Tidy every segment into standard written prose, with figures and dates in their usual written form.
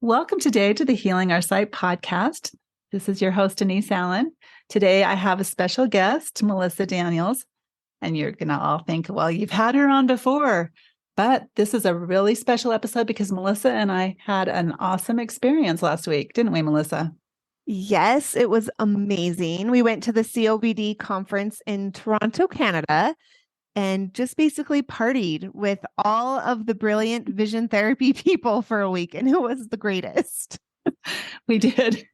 Welcome today to the Healing Our Sight podcast. This is your host, Denise Allen. Today, I have a special guest, Melissa Daniels, and you're going to all think, well, you've had her on before, but this is a really special episode because Melissa and I had an awesome experience last week, didn't we, Melissa? Yes, it was amazing. We went to the COVD conference in Toronto, Canada, and just basically partied with all of the brilliant vision therapy people for a week, and it was the greatest. We did.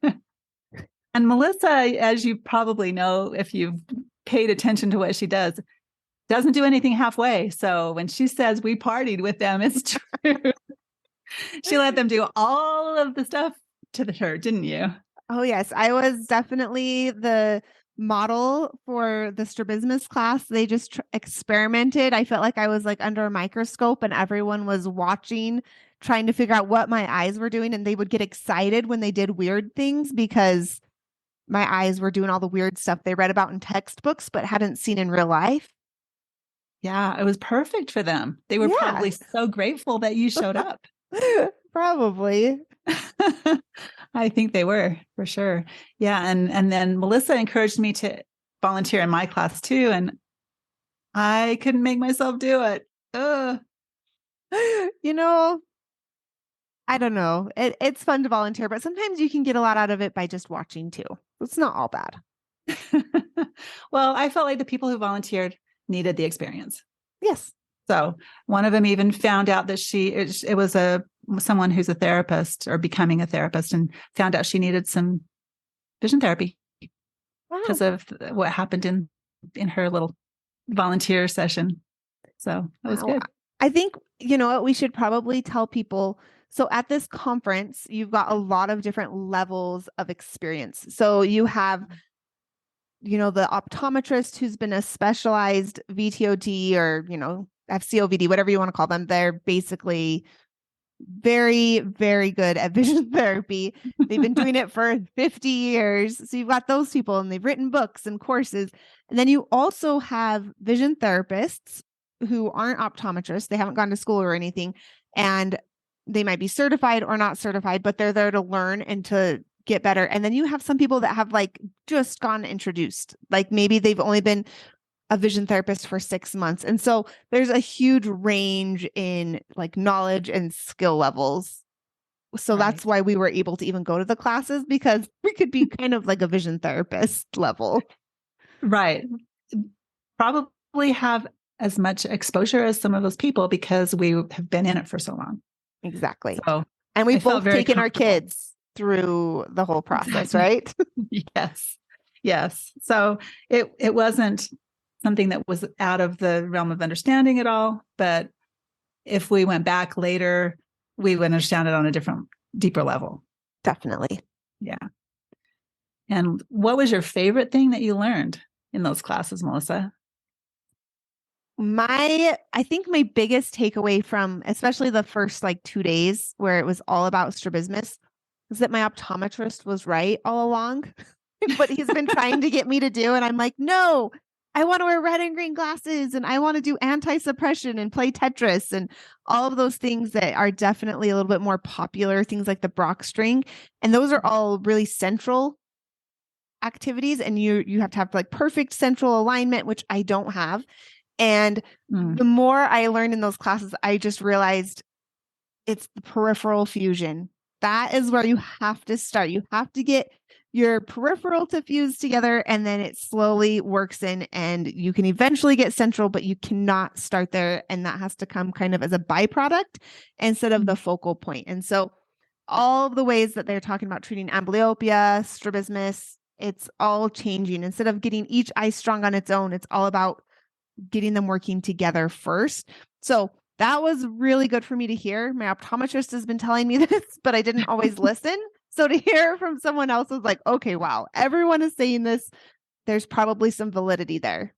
And Melissa, as you probably know, if you've paid attention to what she does, doesn't do anything halfway. So when she says we partied with them, it's true. She let them do all of the stuff to her, didn't you? Oh, yes. I was definitely the model for the strabismus class. They just experimented. I felt like I was like under a microscope and everyone was watching, trying to figure out what my eyes were doing. And they would get excited when they did weird things because my eyes were doing all the weird stuff they read about in textbooks, but hadn't seen in real life. Yeah, it was perfect for them. They were probably so grateful that you showed up. Probably. I think they were, for sure. Yeah. And then Melissa encouraged me to volunteer in my class too. And I couldn't make myself do it. You know, I don't know. It's fun to volunteer, but sometimes you can get a lot out of it by just watching too. It's not all bad. Well, I felt like the people who volunteered needed the experience. Yes. So one of them even found out that it was someone who's a therapist or becoming a therapist, and found out she needed some vision therapy because of what happened in her little volunteer session. So that was good. I think, you know what, we should probably tell people. So at this conference, you've got a lot of different levels of experience. So you have, the optometrist who's been a specialized VTOD or, FCOVD, whatever you want to call them. They're basically very, very good at vision therapy. They've been doing it for 50 years. So you've got those people and they've written books and courses. And then you also have vision therapists who aren't optometrists. They haven't gone to school or anything. And they might be certified or not certified, but they're there to learn and to get better. And then you have some people that have just gotten introduced. Like maybe they've only been a vision therapist for 6 months. And so there's a huge range in knowledge and skill levels. So that's why we were able to even go to the classes, because we could be kind of like a vision therapist level. Right. Probably have as much exposure as some of those people because we have been in it for so long. Exactly. So, and we've both taken our kids through the whole process, right? Yes. So it wasn't something that was out of the realm of understanding at all. But if we went back later, we would understand it on a different, deeper level. Definitely. Yeah. And what was your favorite thing that you learned in those classes, Melissa? I think my biggest takeaway from especially the first 2 days where it was all about strabismus was that my optometrist was right all along. What he's been trying to get me to do. And I'm like, no, I want to wear red and green glasses and I want to do anti-suppression and play Tetris and all of those things that are definitely a little bit more popular, things like the Brock string. And those are all really central activities. And you have to have perfect central alignment, which I don't have. And the more I learned in those classes, I just realized it's the peripheral fusion. That is where you have to start. You have to get your peripheral to fuse together, and then it slowly works in, and you can eventually get central, but you cannot start there. And that has to come kind of as a byproduct instead of the focal point. And so all of the ways that they're talking about treating amblyopia, strabismus, it's all changing. Instead of getting each eye strong on its own, it's all about getting them working together first. So that was really good for me to hear. My optometrist has been telling me this, but I didn't always listen. So to hear from someone else was like, okay, wow, everyone is saying this. There's probably some validity there.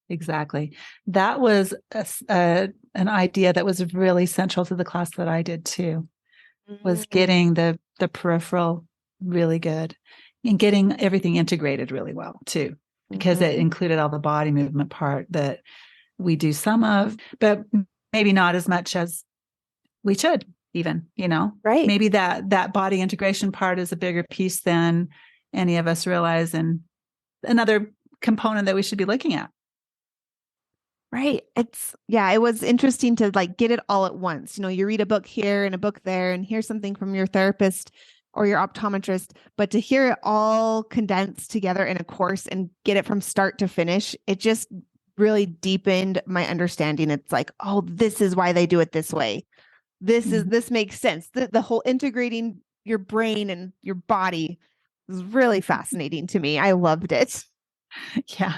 Exactly. That was an idea that was really central to the class that I did too, was getting the peripheral really good and getting everything integrated really well too, because it included all the body movement part that we do some of, but maybe not as much as we should. even, Right. maybe that body integration part is a bigger piece than any of us realize, and another component that we should be looking at. Right. It was interesting to like get it all at once. You read a book here and a book there and hear something from your therapist or your optometrist, but to hear it all condensed together in a course and get it from start to finish, it just really deepened my understanding. It's like, oh, this is why they do it this way. This makes sense. The whole integrating your brain and your body was really fascinating to me. I loved it. Yeah.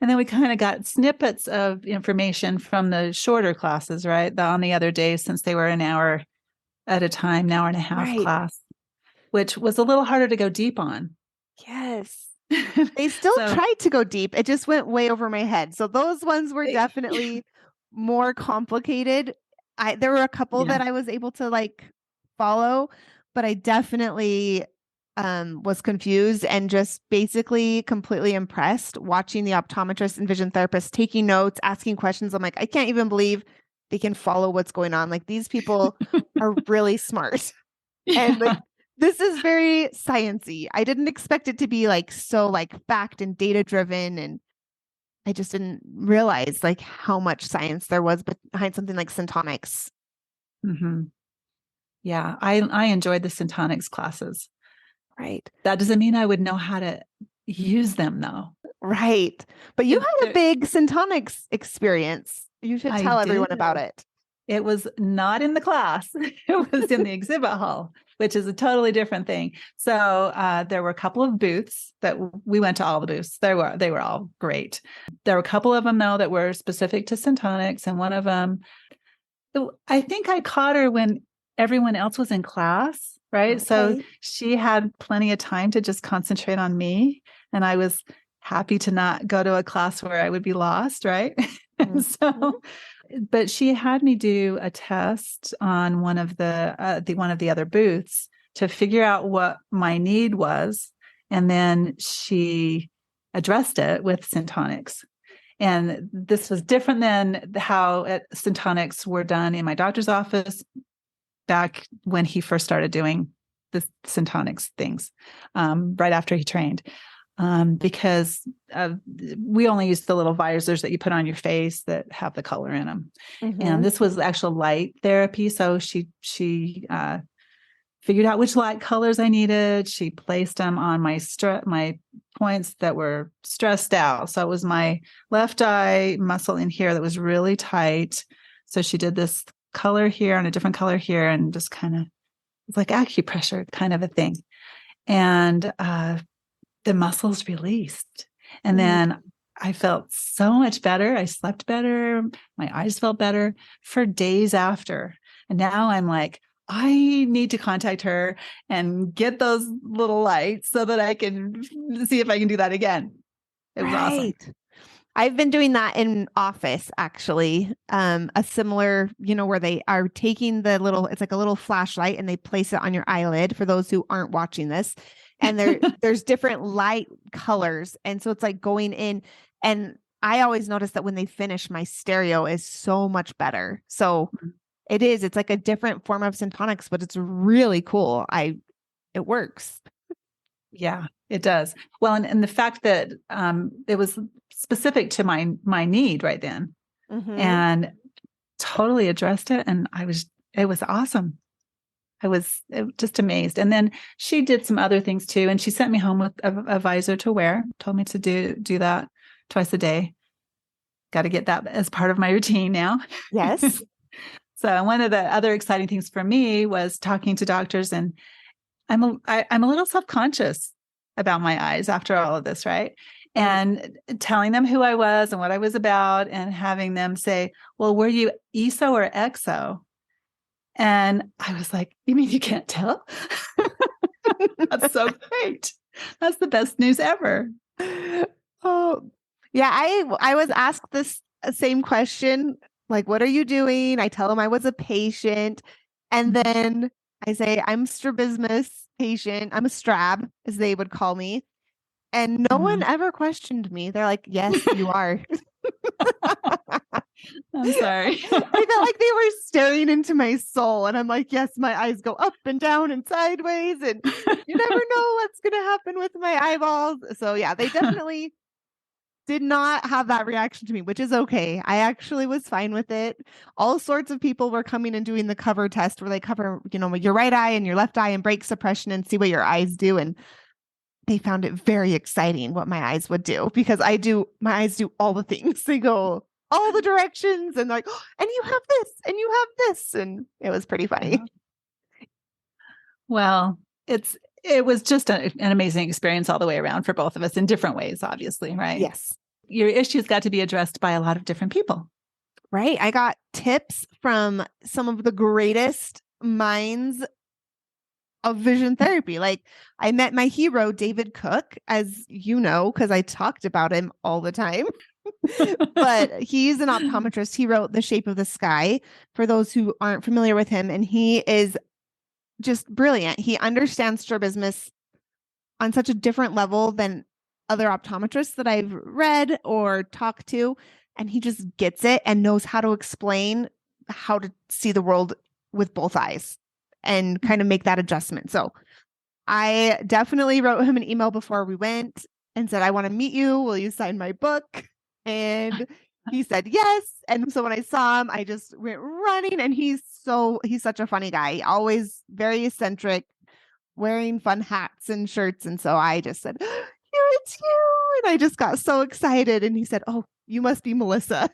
And then we kind of got snippets of information from the shorter classes, right? On the other days, since they were an hour at a time, an hour and a half class, which was a little harder to go deep on. Yes. They still tried to go deep. It just went way over my head. So those ones were definitely more complicated. There were a couple that I was able to like follow, but I definitely was confused and just basically completely impressed watching the optometrist and vision therapist taking notes, asking questions. I'm like, I can't even believe they can follow what's going on. Like these people are really smart. And like, this is very sciencey. I didn't expect it to be like so like fact and data driven, and I just didn't realize like how much science there was behind something like Syntonics. Mm-hmm. Yeah, I enjoyed the Syntonics classes. Right. That doesn't mean I would know how to use them though. Right. But you had a big Syntonics experience. You should tell everyone about it. It was not in the class. It was in the exhibit hall, which is a totally different thing. So there were a couple of booths that we went to all the booths. They were all great. There were a couple of them though that were specific to Syntonics, and one of them, I think I caught her when everyone else was in class, right? Okay. So she had plenty of time to just concentrate on me, and I was happy to not go to a class where I would be lost, right? Mm-hmm. But she had me do a test on one of the other booths to figure out what my need was, and then she addressed it with Syntonics. And this was different than how Syntonics were done in my doctor's office back when he first started doing the Syntonics things, right after he trained. Because we only use the little visors that you put on your face that have the color in them. Mm-hmm. And this was actual light therapy. So she figured out which light colors I needed. She placed them on my points that were stressed out. So it was my left eye muscle in here that was really tight. So she did this color here and a different color here, and just kind of, it's like acupressure kind of a thing. And the muscles released. And then I felt so much better. I slept better. My eyes felt better for days after. And now I'm like, I need to contact her and get those little lights so that I can see if I can do that again. It was awesome. I've been doing that in office, actually. A similar, where they are taking it's like a little flashlight and they place it on your eyelid for those who aren't watching this. And there's different light colors. And so it's like going in, and I always notice that when they finish, my stereo is so much better. So it's like a different form of Syntonics, but it's really cool. It works. Yeah, it does. Well, and the fact that it was specific to my need right then, and totally addressed it. And it was awesome. I was just amazed. And then she did some other things too. And she sent me home with a visor to wear, told me to do that twice a day. Got to get that as part of my routine now. Yes. So one of the other exciting things for me was talking to doctors, and I'm a little self-conscious about my eyes after all of this, right? And telling them who I was and what I was about, and having them say, well, were you ESO or EXO? And I was like, you mean you can't tell? That's so great. That's the best news ever. Oh, yeah. I was asked this same question, like, what are you doing? I tell them I was a patient. And then I say, I'm strabismus patient. I'm a strab, as they would call me. And no one ever questioned me. They're like, yes, you are. I'm sorry. I felt like they were staring into my soul. And I'm like, yes, my eyes go up and down and sideways. And you never know what's going to happen with my eyeballs. So yeah, they definitely did not have that reaction to me, which is okay. I actually was fine with it. All sorts of people were coming and doing the cover test where they cover, your right eye and your left eye and break suppression and see what your eyes do. And they found it very exciting what my eyes would do because my eyes do all the things. They go all the directions and they're like, oh, and you have this and you have this. And it was pretty funny. Well, it was just an amazing experience all the way around for both of us in different ways, obviously, right? Yes. Your issues got to be addressed by a lot of different people. Right. I got tips from some of the greatest minds of vision therapy. Like I met my hero, David Cook, as you know, because I talked about him all the time. But he's an optometrist. He wrote The Shape of the Sky for those who aren't familiar with him. And he is just brilliant. He understands strabismus on such a different level than other optometrists that I've read or talked to. And he just gets it and knows how to explain how to see the world with both eyes and kind of make that adjustment. So I definitely wrote him an email before we went and said, I want to meet you. Will you sign my book? And he said yes. And so when I saw him, I just went running, and he's such a funny guy, always very eccentric, wearing fun hats and shirts. And so I just said, here it's you. And I just got so excited. And he said, oh, you must be Melissa.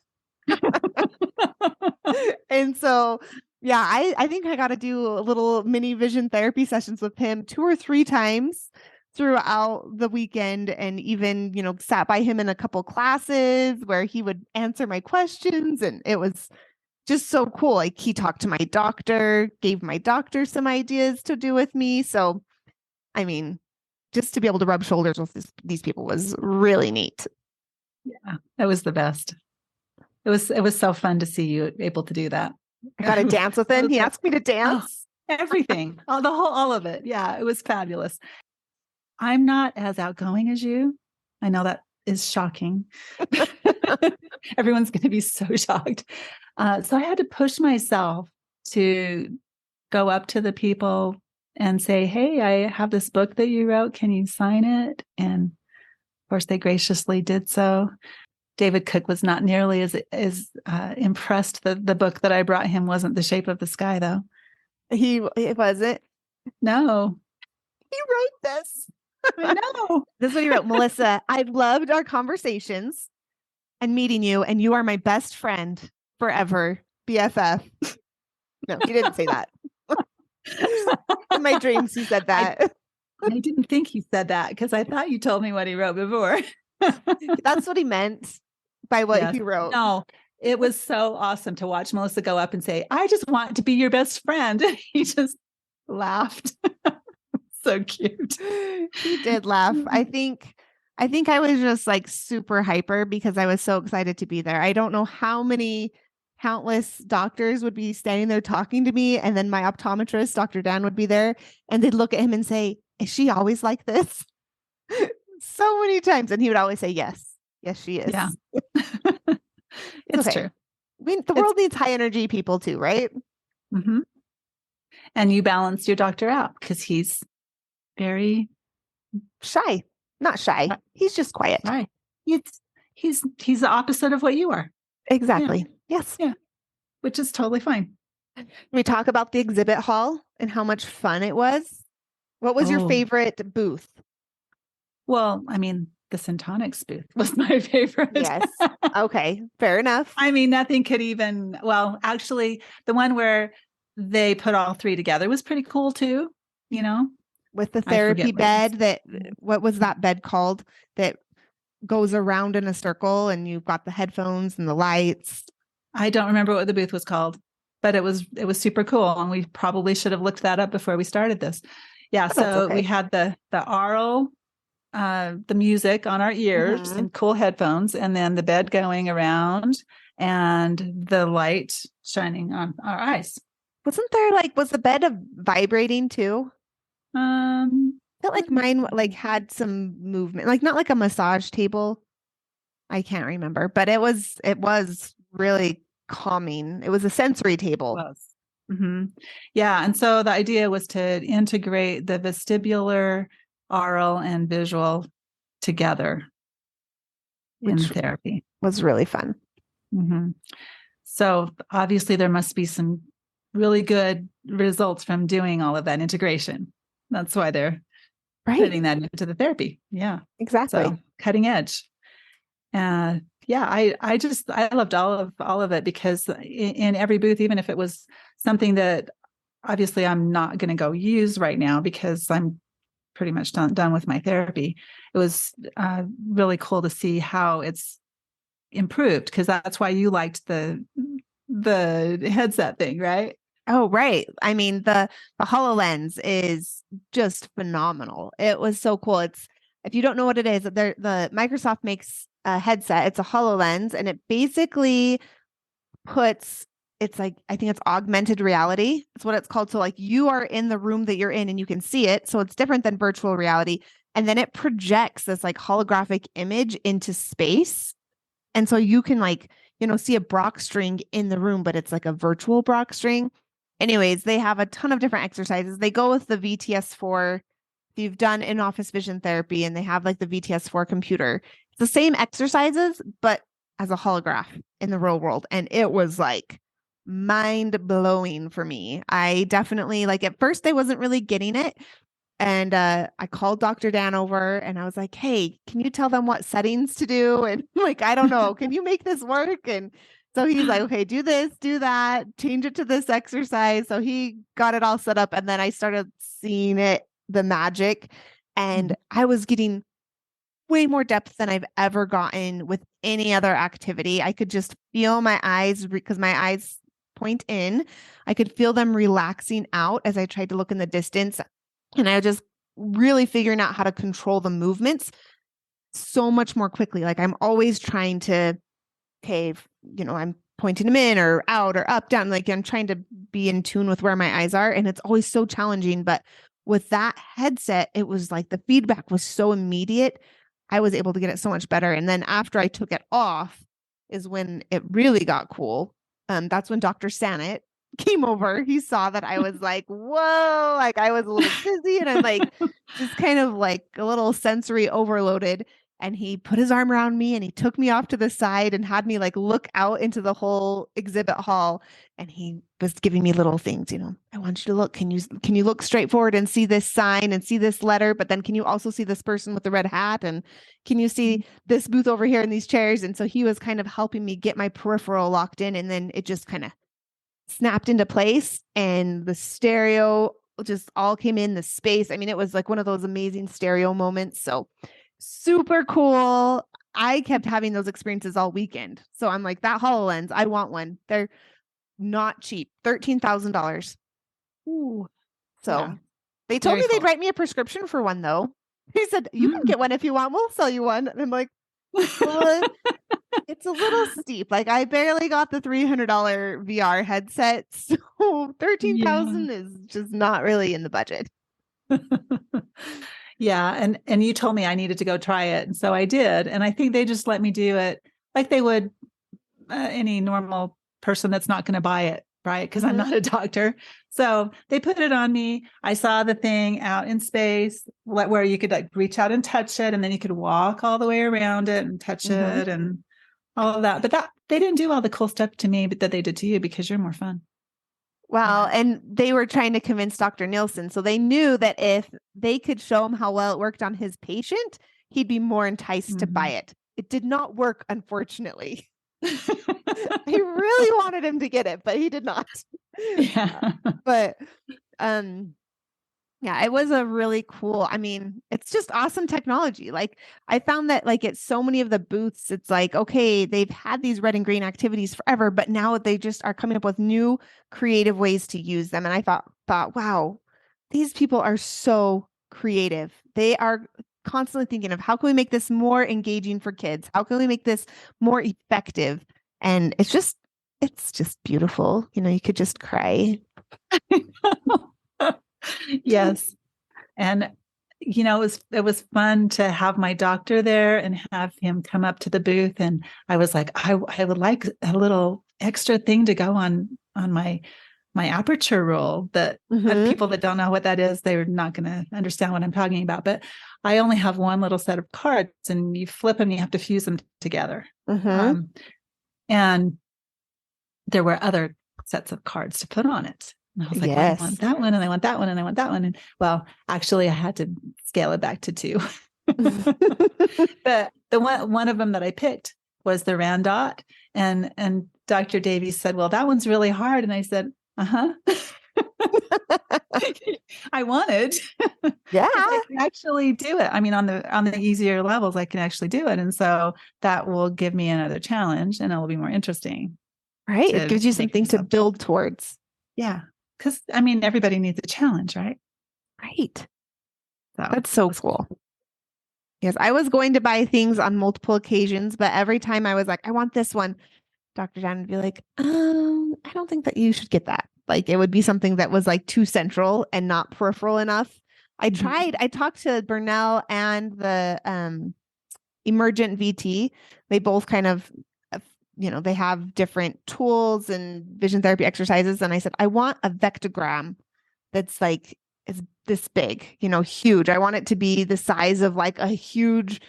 And so, yeah, I think I got to do a little mini vision therapy sessions with him 2 or 3 times throughout the weekend, and even, sat by him in a couple classes where he would answer my questions. And it was just so cool. Like he talked to my doctor, gave my doctor some ideas to do with me. So, I mean, just to be able to rub shoulders with these people was really neat. Yeah, that was the best. It was so fun to see you able to do that. I got to dance with him. He asked me to dance. Oh, everything, all of it. Yeah, it was fabulous. I'm not as outgoing as you. I know that is shocking. Everyone's going to be so shocked. So I had to push myself to go up to the people and say, hey, I have this book that you wrote. Can you sign it? And of course, they graciously did so. David Cook was not nearly as impressed. The book that I brought him wasn't The Shape of the Sky, though. It wasn't. No. He wrote this. I know. This is what he wrote. Melissa, I've loved our conversations and meeting you, and you are my best friend forever. BFF. No, he didn't say that. In my dreams, he said that. I didn't think he said that because I thought you told me what he wrote before. That's what he meant by what he wrote. No, it was so awesome to watch Melissa go up and say, I just want to be your best friend. He just laughed. So cute. He did laugh. I think I was just like super hyper because I was so excited to be there. I don't know how many countless doctors would be standing there talking to me. And then my optometrist, Dr. Dan, would be there and they'd look at him and say, is she always like this? So many times. And he would always say, yes. Yes, she is. Yeah. It's okay. true. The world needs high energy people too, right? Mm-hmm. And you balanced your doctor out because he's very shy. Not shy. He's just quiet. Right. He's the opposite of what you are. Exactly. Yeah. Yes. Yeah. Which is totally fine. We talk about the exhibit hall and how much fun it was. What was your favorite booth? Well, I mean, the Syntonics booth was my favorite. Yes. Okay. Fair enough. I mean, nothing could even, well, actually, the one where they put all 3 together was pretty cool too, With the therapy bed what was that bed called that goes around in a circle and you've got the headphones and the lights? I don't remember what the booth was called, but it was super cool. And we probably should have looked that up before we started this. Yeah. So we had the aural, the music on our ears and cool headphones, and then the bed going around and the light shining on our eyes. Wasn't there was the bed vibrating too? I felt like mine had some movement, not like a massage table. I can't remember, but it was really calming. It was a sensory table. Was. Mm-hmm. Yeah. And so the idea was to integrate the vestibular, oral, and visual together in the Which therapy. was really fun. Mm-hmm. So obviously there must be some really good results from doing all of that integration. That's why they're putting that into the therapy. Yeah. Exactly. So cutting edge. Yeah, I loved all of it because in every booth, even if it was something that obviously I'm not going to go use right now because I'm pretty much done with my therapy, it was really cool to see how it's improved, because that's why you liked the headset thing, right? Oh, right. I mean, the HoloLens is just phenomenal. It was so cool. It's, if you don't know what it is, the Microsoft makes a headset. It's a HoloLens, and it basically puts, it's like, I think it's augmented reality. It's what it's called. So like you are in the room that you're in and you can see it. So it's different than virtual reality. And then it projects this like holographic image into space. And so you can like, see a Brock string in the room, but it's like a virtual Brock string. Anyways, they have a ton of different exercises. They go with the VTS4. If you've done in-office vision therapy, and they have like the VTS4 computer. It's the same exercises, but as a holograph in the real world. And it was like mind blowing for me. I definitely, like, at first I wasn't really getting it. And I called Dr. Dan over and I was like, hey, can you tell them what settings to do? And like, I don't know, can you make this work? And so he's like, okay, do this, do that, change it to this exercise. So he got it all set up. And then I started seeing it, the magic. And I was getting way more depth than I've ever gotten with any other activity. I could just feel my eyes, because my eyes point in. I could feel them relaxing out as I tried to look in the distance. And I was just really figuring out how to control the movements so much more quickly. Like I'm always trying to, okay, I'm pointing them in or out or up, down. Like I'm trying to be in tune with where my eyes are. And it's always so challenging. But with that headset, it was like the feedback was so immediate. I was able to get it so much better. And then after I took it off is when it really got cool. That's when Dr. Sanet came over. He saw that I was like, whoa, like I was a little dizzy and I'm like, just kind of like a little sensory overloaded. And he put his arm around me and he took me off to the side and had me like look out into the whole exhibit hall. And he was giving me little things, I want you to look, can you look straight forward and see this sign and see this letter? But then can you also see this person with the red hat? And can you see this booth over here in these chairs? And so he was kind of helping me get my peripheral locked in. And then it just kind of snapped into place and the stereo just all came in, the space. I mean, it was like one of those amazing stereo moments. So super cool. I kept having those experiences all weekend. So I'm like, that HoloLens, I want one. They're not cheap. $13,000. Ooh. So yeah. They told Very me they'd cool. write me a prescription for one though. He said, you can get one if you want. We'll sell you one. And I'm like, well, it's a little steep. Like I barely got the $300 VR headset. So 13,000 is just not really in the budget. Yeah. And you told me I needed to go try it. And so I did. And I think they just let me do it like they would any normal person that's not going to buy it, right? Because I'm not a doctor. So they put it on me. I saw the thing out in space where you could like reach out and touch it. And then you could walk all the way around it and touch it and all of that. But they didn't do all the cool stuff to me, but that they did to you because you're more fun. Well, and they were trying to convince Dr. Nielsen. So they knew that if they could show him how well it worked on his patient, he'd be more enticed to buy it. It did not work, unfortunately. I really wanted him to get it, but he did not. Yeah. But yeah, it was a really cool, I mean, it's just awesome technology. Like I found that like at so many of the booths, it's like, okay, they've had these red and green activities forever, but now they just are coming up with new creative ways to use them. And I thought, wow, these people are so creative. They are constantly thinking of how can we make this more engaging for kids? How can we make this more effective? And it's just beautiful. You could just cry. Yes. And it was fun to have my doctor there and have him come up to the booth. And I was like, I would like a little extra thing to go on my aperture rule that people that don't know what that is, they're not going to understand what I'm talking about. But I only have one little set of cards, and you flip them, you have to fuse them together. And there were other sets of cards to put on it. And I was like, well, I want that one, and I want that one, and I want that one. And well, actually, I had to scale it back to 2. But the one of them that I picked was the Randot. And Dr. Davies said, well, that one's really hard. And I said, I wanted. Yeah. I can actually do it. I mean, on the easier levels, I can actually do it. And so that will give me another challenge, and it will be more interesting. Right. It gives you something to build towards. Yeah. Because I mean, everybody needs a challenge, right? Right. So that's so cool. Yes. I was going to buy things on multiple occasions, but every time I was like, I want this one, Dr. Jan would be like, I don't think that you should get that. Like, it would be something that was like too central and not peripheral enough. I talked to Burnell and the Emergent VT. They both kind of, they have different tools and vision therapy exercises. And I said, I want a vectogram that's like, is this big, huge. I want it to be the size of like a huge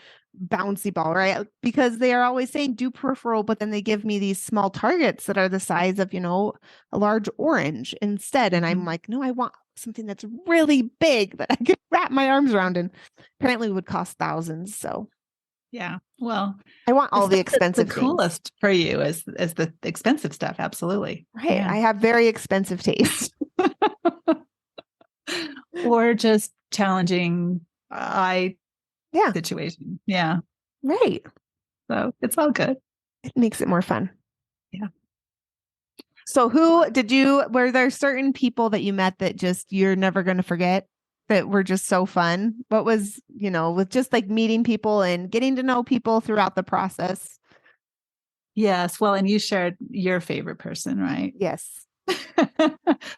bouncy ball, right? Because they are always saying do peripheral, but then they give me these small targets that are the size of, a large orange instead. And I'm like, no, I want something that's really big that I could wrap my arms around, and apparently would cost thousands. So yeah, well, I want all the expensive the coolest things. for you is the expensive stuff. Absolutely. Right. Yeah. I have very expensive taste. Or just challenging situation. Yeah. Right. So it's all good. It makes it more fun. Yeah. So were there certain people that you met that just you're never going to forget, that were just so fun? What was, with just like meeting people and getting to know people throughout the process? Yes. Well, and you shared your favorite person, right? Yes.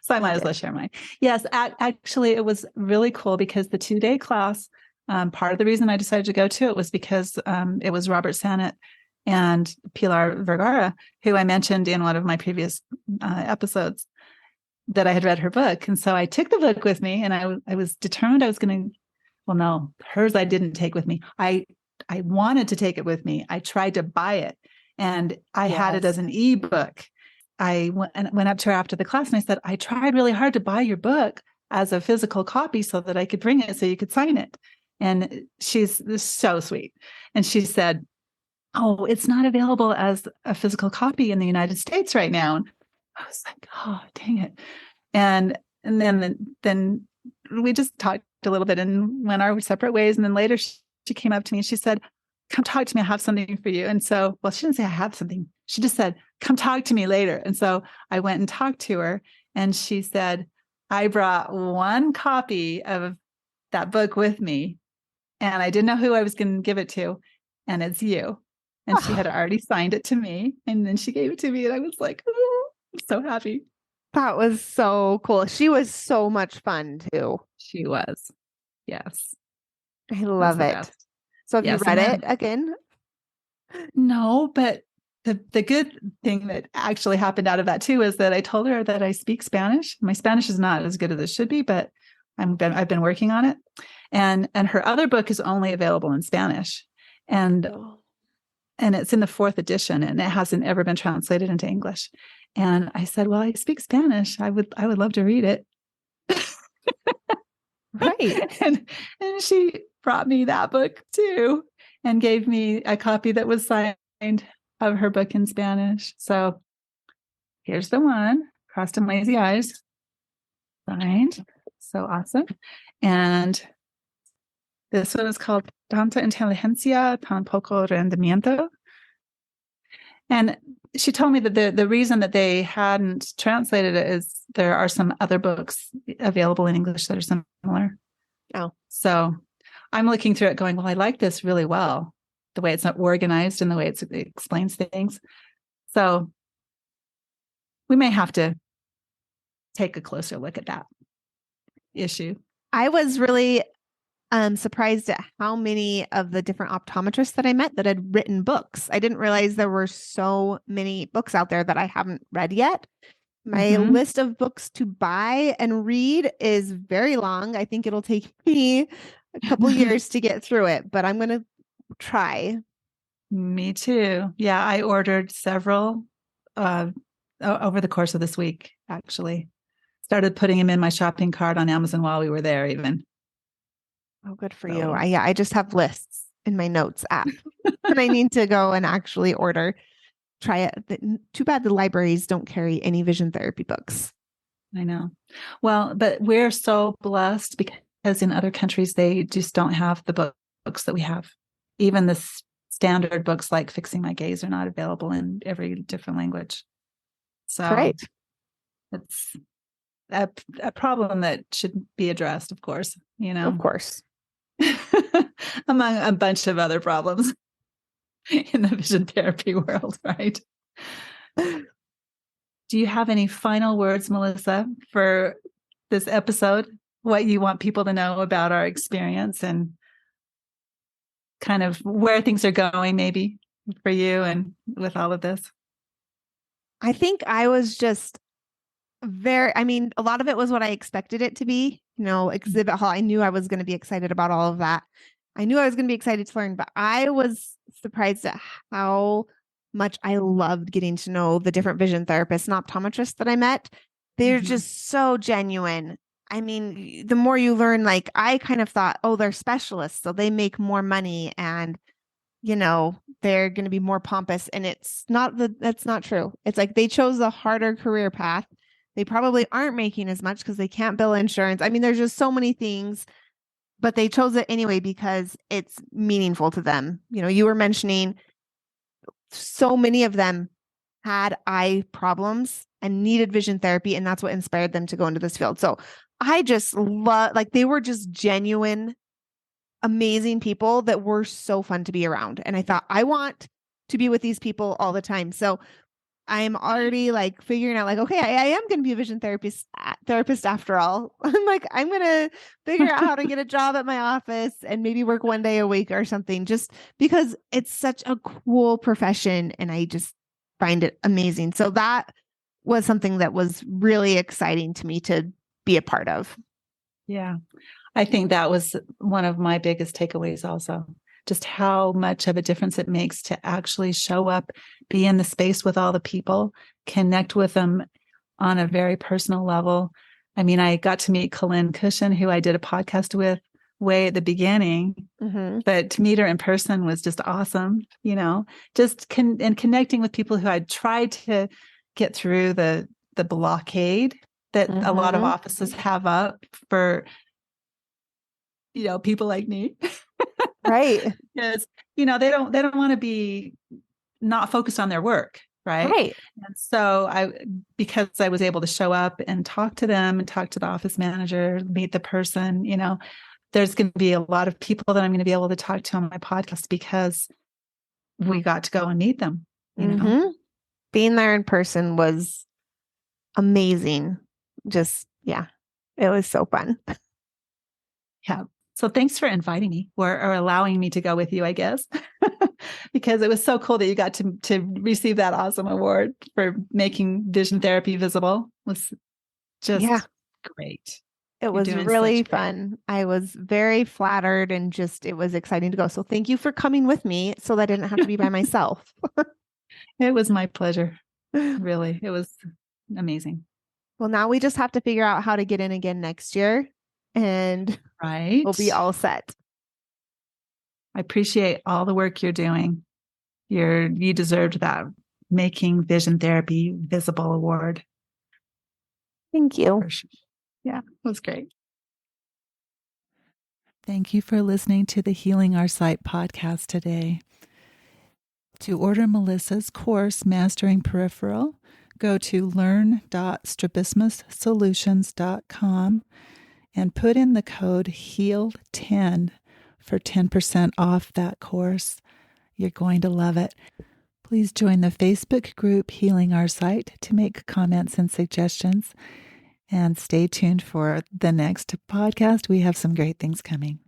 So I might as well share mine. Yes. Actually, it was really cool because the 2-day class, part of the reason I decided to go to it was because it was Robert Sanet and Pilar Vergara, who I mentioned in one of my previous episodes, that I had read her book. And so I took the book with me, and I was determined I was going to, well, no, hers I didn't take with me. I wanted to take it with me. I tried to buy it, and I had it as an ebook. I went up to her after the class and I said, I tried really hard to buy your book as a physical copy so that I could bring it so you could sign it. And she's so sweet. And she said, oh, it's not available as a physical copy in the United States right now. And I was like, oh, dang it. And then we just talked a little bit and went our separate ways. And then later she came up to me and she said, come talk to me. I have something for you. And so, well, she didn't say I have something. She just said, come talk to me later. And so I went and talked to her, and she said, I brought one copy of that book with me, and I didn't know who I was going to give it to. And it's you. And she had already signed it to me. And then she gave it to me. And I was like, oh, I'm so happy. That was so cool. She was so much fun too. She was. Yes. I love it. Best. So have you read it again? No, but the good thing that actually happened out of that too is that I told her that I speak Spanish. My Spanish is not as good as it should be, but I've been working on it. And her other book is only available in Spanish. And it's in the 4th edition, and it hasn't ever been translated into English. And I said, well, I speak Spanish. I would love to read it. Right. And she brought me that book too, and gave me a copy that was signed of her book in Spanish. So here's the one, Crossed and Lazy Eyes, signed. So awesome. And this one is called Tanta Inteligencia, Tan Poco Rendimiento. And she told me that the reason that they hadn't translated it is there are some other books available in English that are similar. Oh. So I'm looking through it going, well, I like this really well, the way it's not organized and the way it explains things. So we may have to take a closer look at that issue. I was really surprised at how many of the different optometrists that I met that had written books. I didn't realize there were so many books out there that I haven't read yet. My Mhm. list of books to buy and read is very long. I think it'll take me a couple years to get through it, but I'm going to try. Me too. Yeah, I ordered several over the course of this week, actually. Started putting them in my shopping cart on Amazon while we were there, even. Oh, good for you. So, I just have lists in my notes app and I need to go and actually order. Try it. Too bad the libraries don't carry any vision therapy books. I know. Well, but we're so blessed because in other countries, they just don't have the books that we have. Even the standard books like Fixing My Gaze are not available in every different language. So Right. it's a problem that should be addressed, of course, Of course. among a bunch of other problems in the vision therapy world, right? Do you have any final words, Melissa, for this episode? What you want people to know about our experience and kind of where things are going, maybe for you and with all of this? I think I was just a lot of it was what I expected it to be. Exhibit hall. I knew I was going to be excited about all of that. I knew I was going to be excited to learn, but I was surprised at how much I loved getting to know the different vision therapists and optometrists that I met. They're just so genuine. I mean, the more you learn, like I kind of thought, oh, they're specialists, so they make more money and they're going to be more pompous. And that's not true. It's like they chose a harder career path. They probably aren't making as much because they can't bill insurance. I mean, there's just so many things, but they chose it anyway because it's meaningful to them. You were mentioning so many of them had eye problems and needed vision therapy, and that's what inspired them to go into this field. So I just love, like, they were just genuine, amazing people that were so fun to be around. And I thought, I want to be with these people all the time. So I'm already like figuring out like, okay, I am going to be a vision therapist after all. I'm going to figure out how to get a job at my office and maybe work one day a week or something, just because it's such a cool profession. And I just find it amazing. So that was something that was really exciting to me to be a part of. Yeah. I think that was one of my biggest takeaways also. Just how much of a difference it makes to actually show up, be in the space with all the people, connect with them on a very personal level. I mean, I got to meet Colleen Cushion, who I did a podcast with way at the beginning, but to meet her in person was just awesome, just and connecting with people who I'd tried to get through the blockade that a lot of offices have up for, people like me. Right. Because, they don't want to be not focused on their work. Right. And so because I was able to show up and talk to them and talk to the office manager, meet the person, there's going to be a lot of people that I'm going to be able to talk to on my podcast because we got to go and meet them, Being there in person was amazing. Just, yeah, it was so fun. Yeah. So thanks for inviting me or allowing me to go with you, I guess, because it was so cool that you got to receive that awesome award for making vision therapy visible. It was just great. It was really fun. I was very flattered and it was exciting to go. So thank you for coming with me so that I didn't have to be by myself. It was my pleasure. Really. It was amazing. Well, now we just have to figure out how to get in again next year. And we'll be all set. I appreciate all the work you're doing. You deserved that Making Vision Therapy Visible award. Thank you. Sure. Yeah, it was great. Thank you for listening to the Healing Our Sight podcast today. To order Melissa's course, Mastering Peripheral, go to learn.strabismussolutions.com and put in the code HEAL10 for 10% off that course. You're going to love it. Please join the Facebook group Healing Our Sight to make comments and suggestions. And stay tuned for the next podcast. We have some great things coming.